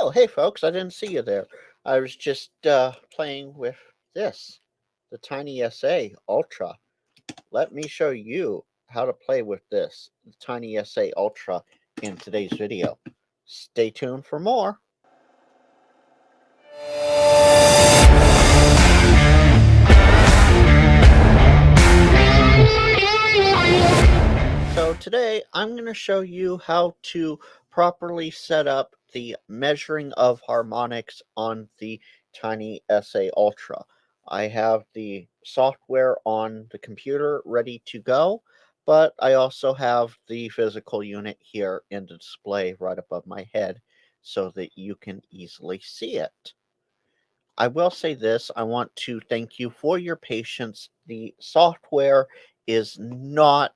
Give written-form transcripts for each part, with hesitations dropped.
Oh, hey folks, I didn't see you there. I was just playing with this, the TinySA Ultra. Let me show you how to play with this, the TinySA Ultra, in today's video. Stay tuned for more. So today I'm going to show you how to properly set up the measuring of harmonics on the TinySA Ultra. I have the software on the computer ready to go, but I also have the physical unit here in the display right above my head so that you can easily see it. I will say this, I want to thank you for your patience. The software is not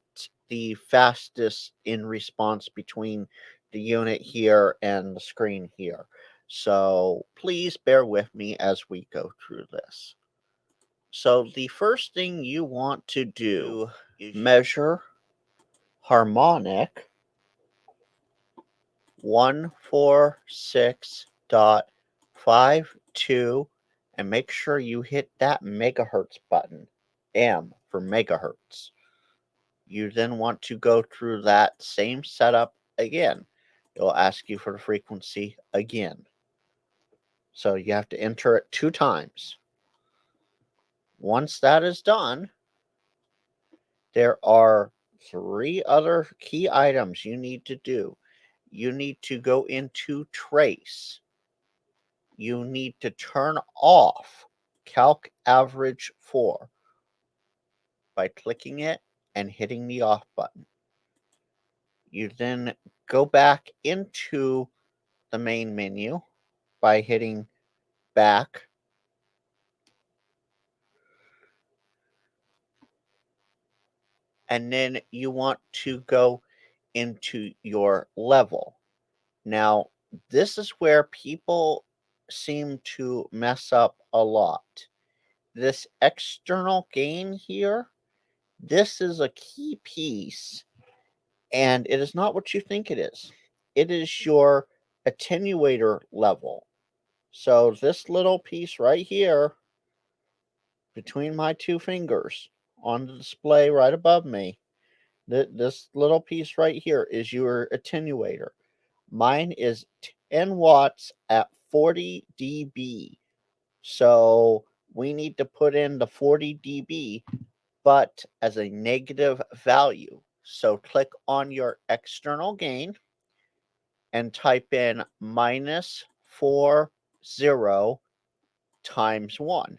the fastest in response between the unit here and the screen here. So please bear with me as we go through this. So the first thing you want to do is measure harmonic 146.52 and make sure you hit that megahertz button, M for megahertz. You then want to go through that same setup again. It'll ask you for the frequency again. So you have to enter it 2 times. Once that is done, there are 3 other key items you need to do. You need to go into trace. You need to turn off Calc Average 4 by clicking it and hitting the off button. You then go back into the main menu by hitting back. And then you want to go into your level. Now, this is where people seem to mess up a lot. This external gain here, this is a key piece, and it is not what you think it is. It is your attenuator level. So this little piece right here between my 2 fingers on the display right above me, this little piece right here is your attenuator. Mine is 10 watts at 40 dB. So we need to put in the 40 dB, but as a negative value. So click on your external gain and type in minus 40 times 1.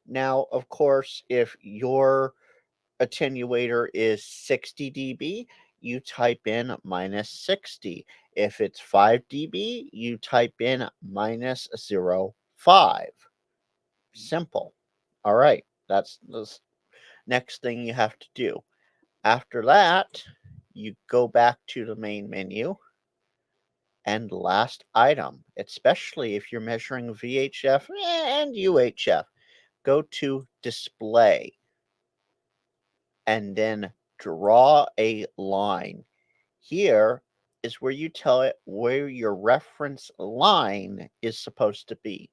Now, of course, if your attenuator is 60 dB, you type in minus 60. If it's 5 dB, you type in minus 0.5. Simple. All right, that's the next thing you have to do. After that, you go back to the main menu and last item, especially if you're measuring VHF and UHF, go to display and then draw a line. Here is where you tell it where your reference line is supposed to be.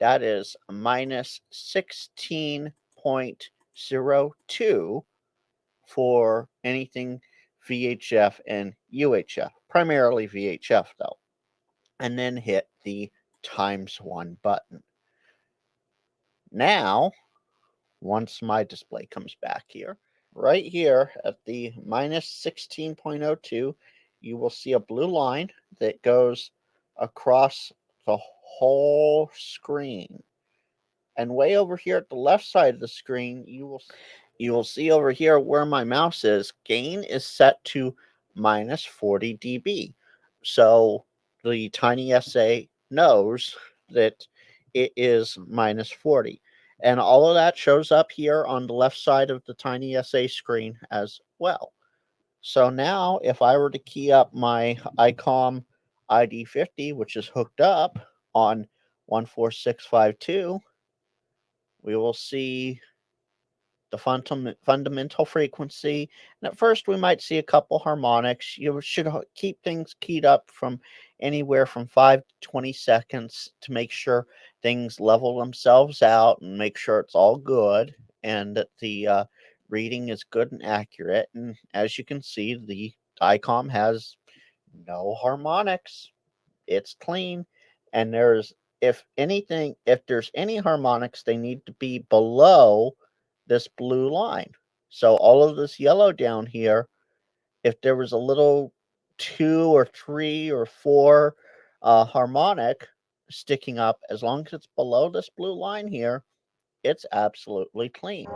That is minus 16.02 for anything VHF and UHF, primarily VHF though. And then hit the times 1 button. Now, once my display comes back here, right here at the minus 16.02, you will see a blue line that goes across the whole screen. And way over here at the left side of the screen, you will see over here where my mouse is, gain is set to minus 40 dB. So the TinySA knows that it is minus 40. And all of that shows up here on the left side of the TinySA screen as well. So now if I were to key up my ICOM ID50, which is hooked up on 14652, we will see the fundamental frequency. And at first, we might see a couple harmonics. You should keep things keyed up from anywhere from 5 to 20 seconds to make sure things level themselves out and make sure it's all good and that the reading is good and accurate. And as you can see, the DICOM has no harmonics. It's clean. And if there's any harmonics, they need to be below this blue line. So all of this yellow down here, if there was a little 2 or 3 or 4 harmonic sticking up, as long as it's below this blue line here, it's absolutely clean.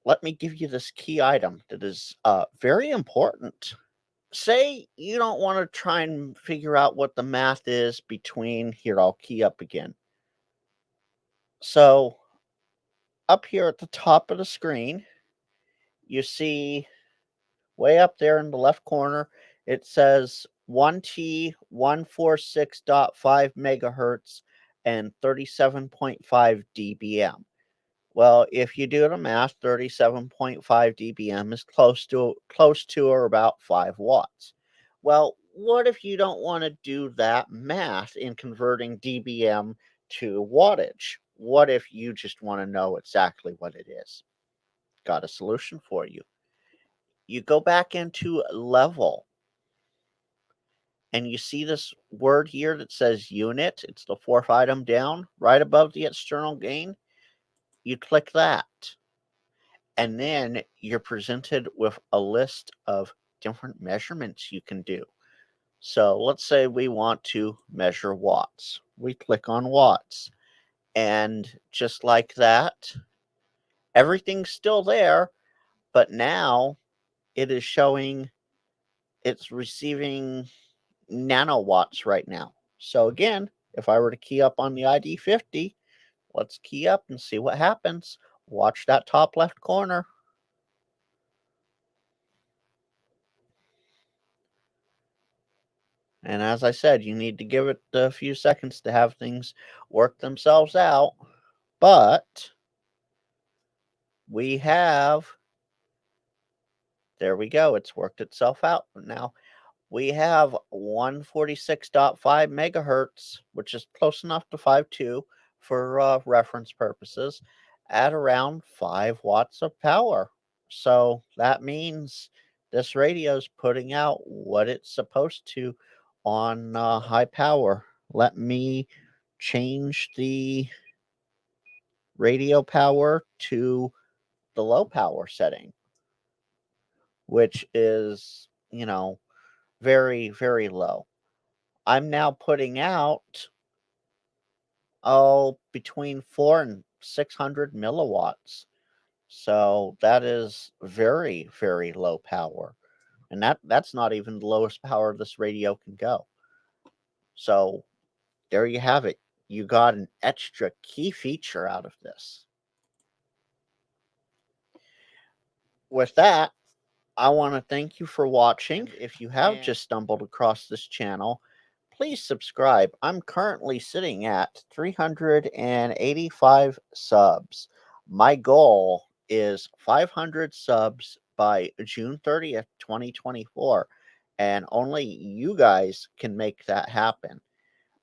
Let me give you this key item that is very important. Say you don't want to try and figure out what the math is between here, I'll key up again. So up here at the top of the screen, you see way up there in the left corner, it says 1T 146.5 megahertz and 37.5 dBm. Well, if you do the math, 37.5 dBm is close to or about 5 watts. Well, what if you don't want to do that math in converting dBm to wattage? What if you just want to know exactly what it is? Got a solution for you. You go back into level and you see this word here that says unit. It's the fourth item down right above the external gain. You click that. And then you're presented with a list of different measurements you can do. So let's say we want to measure watts. We click on watts. And just like that, everything's still there, but now it is showing it's receiving nanowatts right now. So again, if I were to key up on the ID50, let's key up and see what happens. Watch that top left corner. And as I said, you need to give it a few seconds to have things work themselves out. But we have, there we go, it's worked itself out. Now we have 146.5 megahertz, which is close enough to 5.2 for reference purposes, at around 5 watts of power. So that means this radio is putting out what it's supposed to on high power. Let me change the radio power to the low power setting, which is, very, very low. I'm now putting out, between 4 and 600 milliwatts. So that is very, very low power. And that's not even the lowest power this radio can go. So there you have it. You got an extra key feature out of this. With that, I want to thank you for watching. If you have just stumbled across this channel, please subscribe. I'm currently sitting at 385 subs. My goal is 500 subs by June 30th, 2024, and only you guys can make that happen.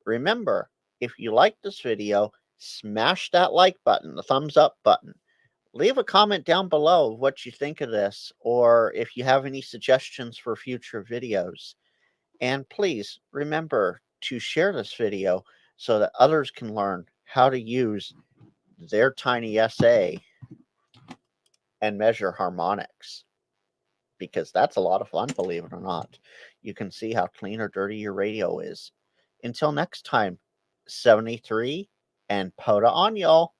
Remember, if you like this video, smash that like button, the thumbs up button. Leave a comment down below what you think of this, or if you have any suggestions for future videos. And please remember to share this video so that others can learn how to use their TinySA and measure harmonics. Because that's a lot of fun, believe it or not. You can see how clean or dirty your radio is. Until next time, 73 and POTA on, y'all.